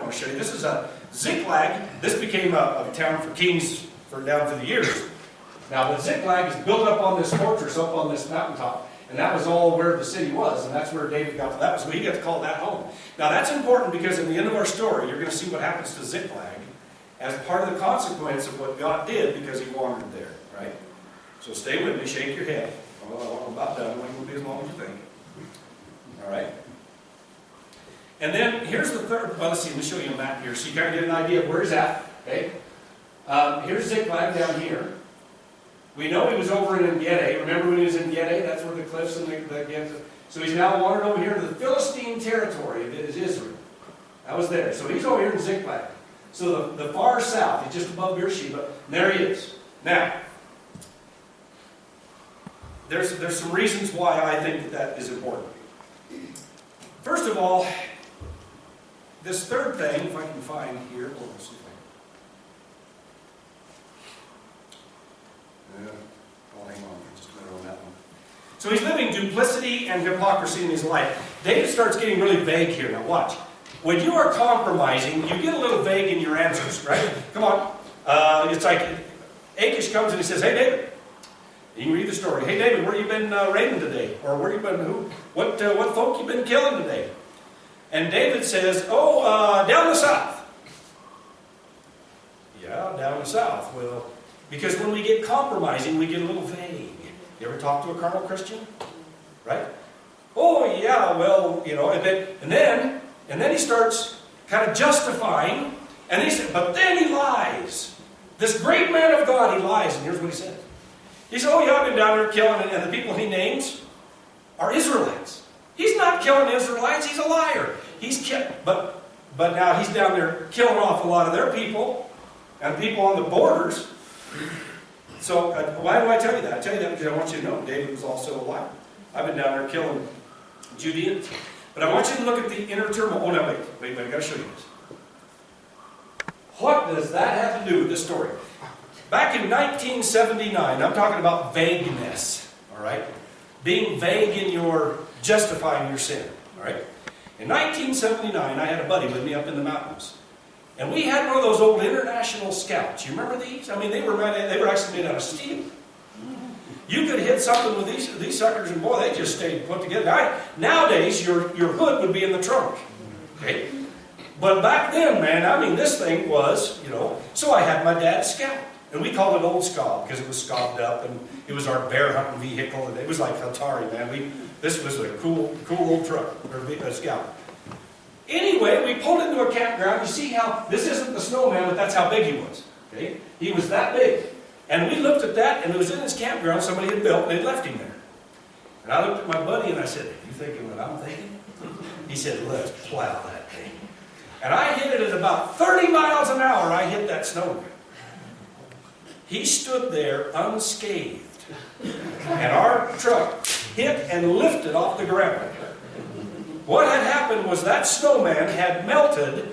want to show you. This is a Ziklag. This became a town for kings down through the years. Now, the Ziklag is built up on this fortress, up on this mountaintop, and that was all where the city was, and that's where David got. That was where he got to call that home. Now, that's important because in the end of our story, you're going to see what happens to Ziklag as part of the consequence of what God did because he wandered there, right? So stay with me, shake your head. Well, I'm about done. It won't be as long as you think. All right. And then here's the third. Well, let's see. Let me show you a map here so you kind of get an idea of where he's at. Okay. Here's Ziklag down here. We know he was over in En-Gedi. Remember when he was in En-Gedi? That's where the cliffs and the so he's now wandered over here to the Philistine territory of Israel. That was there. So he's over here in Ziklag. So the far south, he's just above Beersheba. And there he is. Now, there's some reasons why I think that is important. First of all, this third thing, if I can find here, let's see if I can. I'll hang on for just a minute on that one. So he's living duplicity and hypocrisy in his life. David starts getting really vague here. Now watch. When you are compromising, you get a little vague in your answers, right? Come on. It's like Achish comes and he says, "Hey David." You can read the story. "Hey David, where you been raiding today? Or where you been? What folk you been killing today?" And David says, "Down the south." Yeah, down the south. Well, because when we get compromising, we get a little vague. You ever talk to a carnal Christian? Right? "Oh yeah, well, and then he starts kind of justifying, and he said, but then he lies. This great man of God, he lies, and here's what he says. He said, "Oh yeah, I've been down there killing," and the people he names are Israelites. He's not killing Israelites, he's a liar. But now he's down there killing off a lot of their people, and people on the borders. So why do I tell you that? I tell you that because I want you to know David was also a liar. I've been down there killing Judeans. But I want you to look at the inner turmoil. Oh no, wait, I've got to show you this. What does that have to do with this story? Back in 1979, I'm talking about vagueness, all right? Being vague in your justifying your sin, all right? In 1979, I had a buddy with me up in the mountains. And we had one of those old International Scouts. You remember these? I mean, they were actually made out of steel. You could hit something with these suckers, and boy, they just stayed put together. Nowadays, your hood would be in the trunk. Okay? But back then, man, I mean, this thing was, so I had my dad's Scout. And we called it Old Scob because it was scobbed up, and it was our bear hunting vehicle. And it was like Atari, man. This was a cool old truck, or a Scout. Anyway, we pulled into a campground. You see how, this isn't the snowman, but that's how big he was. Okay? He was that big. And we looked at that, and it was in his campground somebody had built, and they'd left him there. And I looked at my buddy, and I said, "You thinking what I'm thinking?" He said, "Let's plow that thing." And I hit it at about 30 miles an hour. I hit that snowman. He stood there unscathed. And our truck hit and lifted off the ground. What had happened was that snowman had melted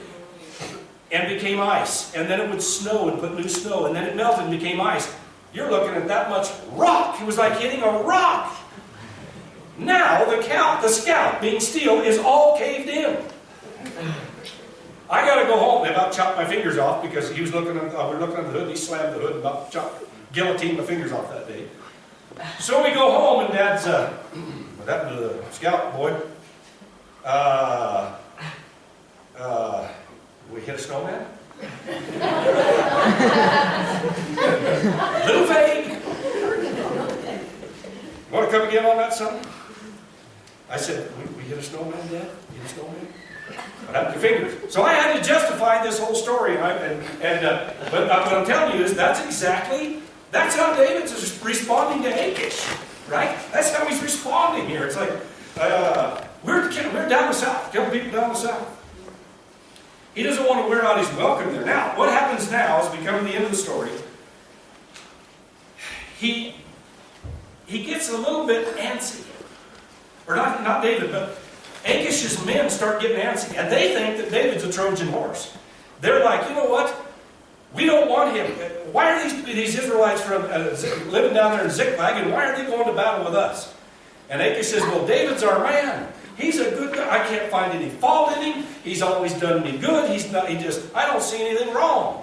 and became ice. And then it would snow and put new snow. And then it melted and became ice. You're looking at that much rock. It was like hitting a rock. Now the Scout, being steel, is all caved in. I got to go home and about chop my fingers off because he was looking at, we're looking at the hood. He slammed the hood and about guillotined my fingers off that day. So we go home and Dad's, what happened to the Scout, boy? We hit a snowman? Little vague. Want to come again on that, son? I said, we hit a snowman, Dad? Hit a snowman? What happened to your fingers? So I had to justify this whole story. But what I'm telling you is that's how David's responding to Achish. Right? That's how he's responding here. It's like, we're down the south, killing people down the south. He doesn't want to wear out his welcome there. Now, what happens now as we come to the end of the story, he gets a little bit antsy. Or not David, but Achish's men start getting antsy. And they think that David's a Trojan horse. They're like, you know what? We don't want him. Why are these Israelites from living down there in Ziklag, and why are they going to battle with us? And Achish says, well, David's our man. He's a good guy. I can't find any fault in him. He's always done me good. I don't see anything wrong.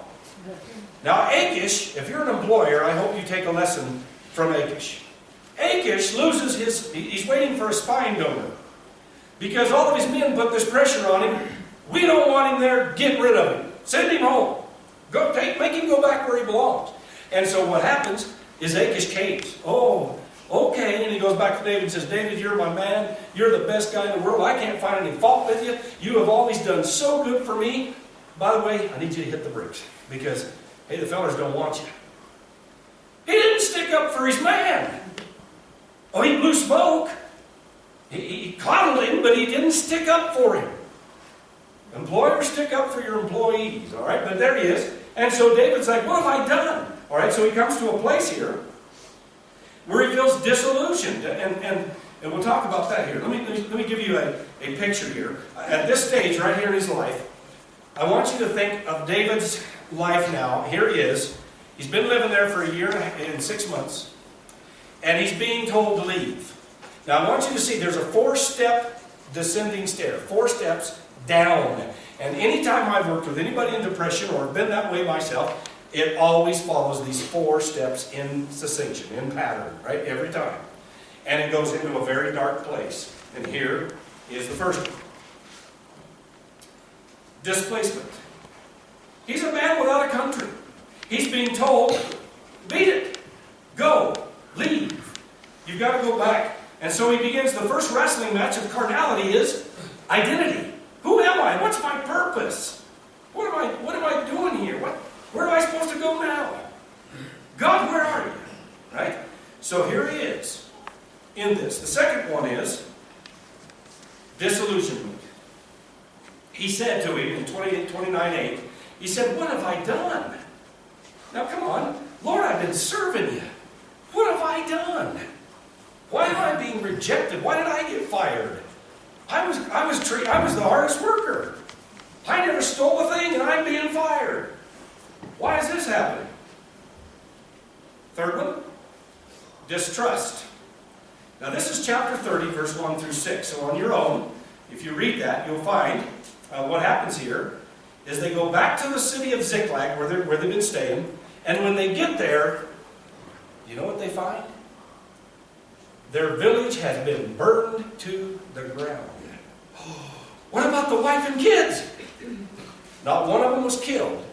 Now Achish, if you're an employer, I hope you take a lesson from Achish. Achish loses he's waiting for a spine donor. Because all of his men put this pressure on him. We don't want him there. Get rid of him. Send him home. Make him go back where he belongs. And so what happens is Achish caves. Oh, okay. And he goes back to David and says, David, you're my man. You're the best guy in the world. I can't find any fault with you. You have always done so good for me. By the way, I need you to hit the bricks. Because, hey, the fellas don't want you. He didn't stick up for his man. Oh, he blew smoke. He coddled him, but he didn't stick up for him. Employers, stick up for your employees, all right? But there he is. And so David's like, what have I done? All right, so he comes to a place here where he feels disillusioned. And we'll talk about that here. Let me give you a picture here. At this stage, right here in his life, I want you to think of David's life now. Here he is. He's been living there for a year and 6 months. And he's being told to leave. Now, I want you to see there's a 4-step descending stair. 4 steps down. And anytime I've worked with anybody in depression or been that way myself, it always follows these 4 steps in succession, in pattern, right? Every time. And it goes into a very dark place. And here is the first one. Displacement. He's a man without a country. He's being told, beat it. Go. Leave. You've got to go back. And so he begins, the first wrestling match of carnality is identity. Who am I? What's my purpose? What am I doing here? Where am I supposed to go now? God, where are you? Right? So here he is in this. The second one is disillusionment. He said to him in 29:8, he said, what have I done? Now come on. Lord, I've been serving you. What have I done? Why am I being rejected? Why did I get fired? I was the hardest worker. I never stole a thing and I'm being fired. Why is this happening? Third one, distrust. Now this is chapter 30, verse 1 through 6. So on your own, if you read that, you'll find what happens here is they go back to the city of Ziklag where they've been staying. And when they get there, you know what they find? Their village has been burned to the ground. What about the wife and kids? Not one of them was killed,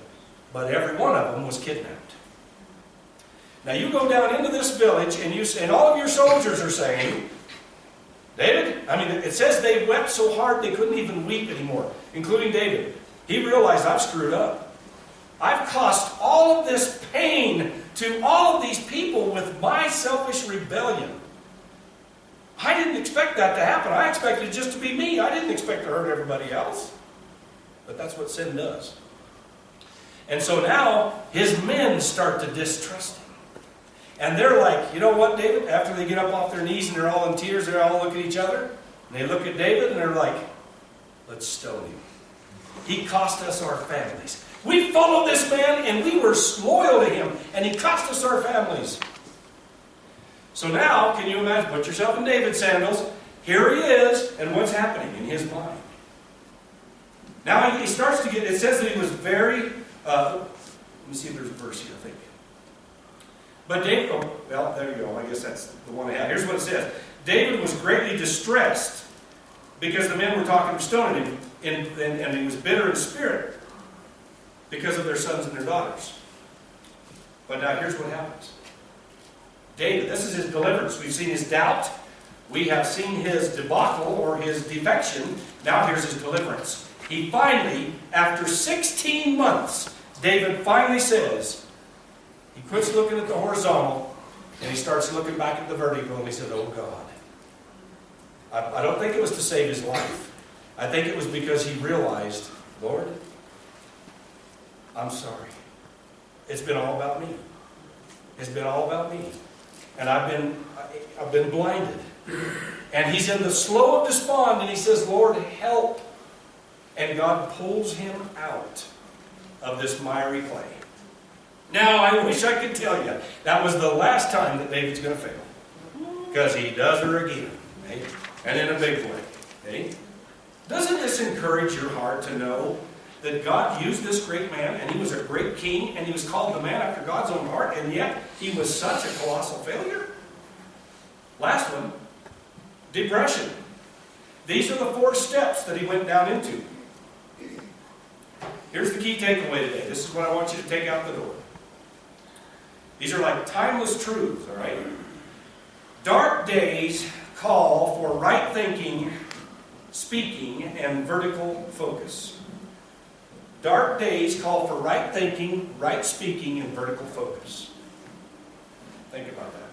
but every one of them was kidnapped. Now you go down into this village and all of your soldiers are saying, David, it says they wept so hard they couldn't even weep anymore, including David. He realized, I've screwed up. I've caused all of this pain to all of these people with my selfish rebellion. I didn't expect that to happen. I expected it just to be me. I didn't expect to hurt everybody else. But that's what sin does. And so now his men start to distrust him. And they're like, you know what, David? After they get up off their knees and they're all in tears, they all look at each other. And they look at David and they're like, let's stone him. He cost us our families. We followed this man and we were loyal to him. And he cost us our families. So now, can you imagine? Put yourself in David's sandals. Here he is, and what's happening in his mind? Now he starts to get, it says that he was very, let me see if there's a verse here, I think. But David, well, there you go. I guess that's the one I have. Here's what it says. David was greatly distressed because the men were talking to stoning him, and he was bitter in spirit because of their sons and their daughters. But now here's what happens. David, this is his deliverance. We've seen his doubt. We have seen his debacle or his defection. Now here's his deliverance. He finally, after 16 months, David finally says, he quits looking at the horizontal and he starts looking back at the vertical and he said, oh God. I don't think it was to save his life. I think it was because he realized, Lord, I'm sorry. It's been all about me. It's been all about me. And I've been blinded. And he's in the slow of despond, and he says, Lord, help. And God pulls him out of this miry clay. Now, I wish I could tell you that was the last time that David's going to fail. Because he does her again. Right? And in a big way. Okay? Doesn't this encourage your heart to know that God used this great man, and he was a great king, and he was called the man after God's own heart, and yet he was such a colossal failure? Last one, depression. These are the 4 steps that he went down into. Here's the key takeaway today. This is what I want you to take out the door. These are like timeless truths, all right? Dark days call for right thinking, speaking, and vertical focus. Dark days call for right thinking, right speaking, and vertical focus. Think about that.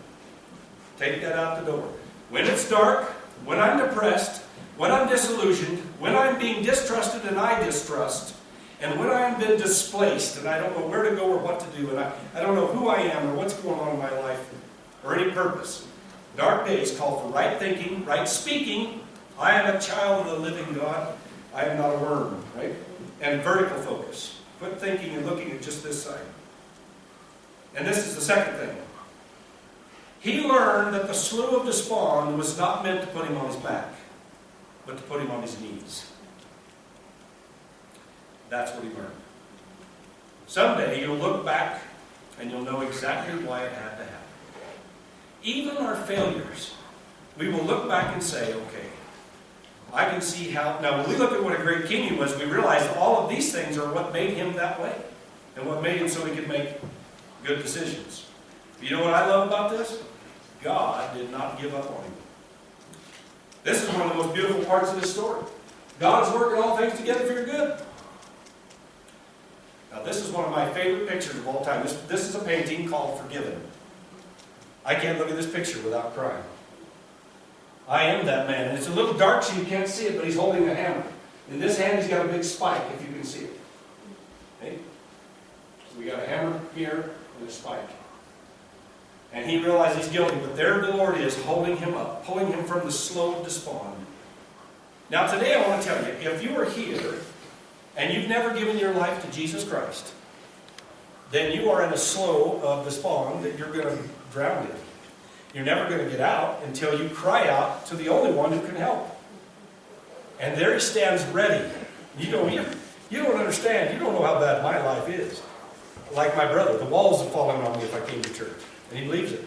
Take that out the door. When it's dark, when I'm depressed, when I'm disillusioned, when I'm being distrusted and I distrust, and when I'm been displaced and I don't know where to go or what to do, and I don't know who I am or what's going on in my life or any purpose. Dark days call for right thinking, right speaking. I am a child of the living God. I am not a worm, right? And vertical focus. Quit thinking and looking at just this side. And this is the second thing. He learned that the slough of despond was not meant to put him on his back, but to put him on his knees. That's what he learned. Someday you'll look back and you'll know exactly why it had to happen. Even our failures, we will look back and say, okay, I can see how... Now, when we look at what a great king he was, we realize that all of these things are what made him that way. And what made him so he could make good decisions. You know what I love about this? God did not give up on him. This is one of the most beautiful parts of this story. God is working all things together for your good. Now, this is one of my favorite pictures of all time. This is a painting called Forgiven. I can't look at this picture without crying. I am that man. And it's a little dark so you can't see it, but he's holding a hammer. In this hand, he's got a big spike, if you can see it. Okay? So we got a hammer here and a spike. And he realizes he's guilty, but there the Lord is holding him up, pulling him from the slough of despond. Now, today I want to tell you, if you are here and you've never given your life to Jesus Christ, then you are in a slough of despond that you're going to drown in. You're never going to get out until you cry out to the only one who can help. And there he stands ready. You don't understand. You don't know how bad my life is. Like my brother, the walls have fallen on me if I came to church. And he believes it.